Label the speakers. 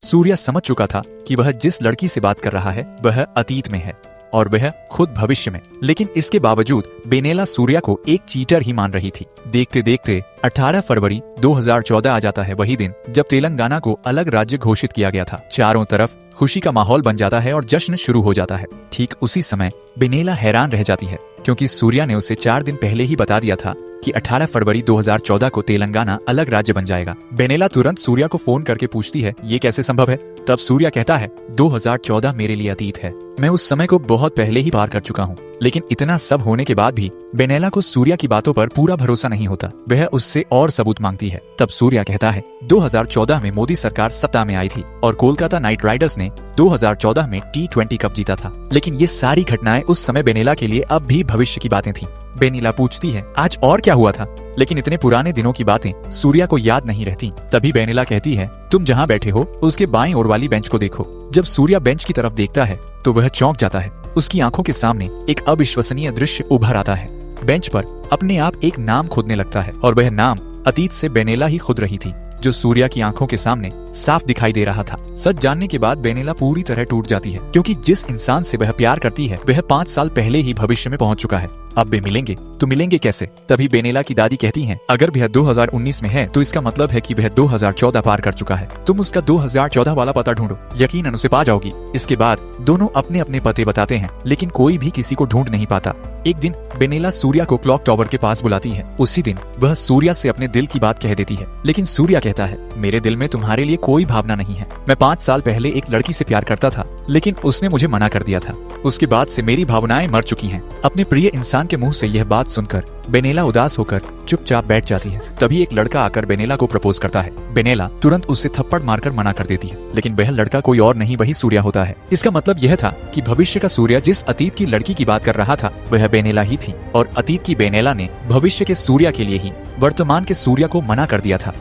Speaker 1: सूर्या समझ चुका था कि वह जिस लड़की से बात कर रहा है वह अतीत में है और वह खुद भविष्य में। लेकिन इसके बावजूद बेनेला सूर्या को एक चीटर ही मान रही थी। देखते देखते 18 फरवरी 2014 आ जाता है, वही दिन जब तेलंगाना को अलग राज्य घोषित किया गया था। चारों तरफ खुशी का माहौल बन जाता है और जश्न शुरू हो जाता है। ठीक उसी समय बेनेला हैरान रह जाती है क्योंकि सूर्या ने उसे 4 दिन पहले ही बता दिया था कि 18 फरवरी 2014 को तेलंगाना अलग राज्य बन जाएगा। बेनेला तुरंत सूर्या को फोन करके पूछती है ये कैसे संभव है। तब सूर्या कहता है 2014 मेरे लिए अतीत है, मैं उस समय को बहुत पहले ही पार कर चुका हूँ। लेकिन इतना सब होने के बाद भी बेनेला को सूर्या की बातों पर पूरा भरोसा नहीं होता। वह उससे और सबूत मांगती है। तब सूर्या कहता है 2014 में मोदी सरकार सत्ता में आई थी और कोलकाता नाइट राइडर्स ने 2014 में T20 कप जीता था। लेकिन ये सारी घटनाएं उस समय बेनेला के लिए अब भी भविष्य की बातें थी। बेनेला पूछती है आज और क्या हुआ था, लेकिन इतने पुराने दिनों की बातें सूर्या को याद नहीं रहती। तभी बेनेला कहती है तुम जहाँ बैठे हो उसके बाईं ओर वाली बेंच को देखो। जब सूर्या बेंच की तरफ देखता है तो वह चौंक जाता है। उसकी आंखों के सामने एक अविश्वसनीय दृश्य उभर आता है। बेंच पर अपने आप एक नाम खोदने लगता है और वह नाम अतीत से बेनेला ही खुद रही थी, जो सूर्या की आंखों के सामने साफ दिखाई दे रहा था। सच जानने के बाद बेनेला पूरी तरह टूट जाती है क्योंकि जिस इंसान से वह प्यार करती है वह 5 साल पहले ही भविष्य में पहुंच चुका है। अब वे मिलेंगे तो मिलेंगे कैसे। तभी बेनेला की दादी कहती हैं अगर वह 2019 में है तो इसका मतलब है कि वह 2014 पार कर चुका है। तुम उसका 2014 वाला पता ढूंढो, यकीनन उसे पा जाओगी। इसके बाद दोनों अपने अपने पते बताते हैं लेकिन कोई भी किसी को ढूंढ नहीं पाता। एक दिन बेनेला सूर्या को क्लॉक टावर के पास बुलाती है। उसी दिन वह सूर्या से अपने दिल की बात कह देती है। लेकिन सूर्या कहता है मेरे दिल में तुम्हारे लिए कोई भावना नहीं है। मैं 5 साल पहले एक लड़की से प्यार करता था लेकिन उसने मुझे मना कर दिया था। उसके बाद से मेरी भावनाएं मर चुकी हैं। अपने प्रिय इंसान के मुंह से यह बात सुनकर बेनेला उदास होकर चुपचाप बैठ जाती है। तभी एक लड़का आकर बेनेला को प्रपोज करता है। बेनेला तुरंत उसे थप्पड़ मारकर मना कर देती है, लेकिन वह लड़का कोई और नहीं वही सूर्या होता है। इसका मतलब यह था कि भविष्य का सूर्या जिस अतीत की लड़की की बात कर रहा था वह बेनेला ही थी और अतीत की बेनेला ने भविष्य के सूर्या के लिए ही वर्तमान के सूर्या को मना कर दिया था।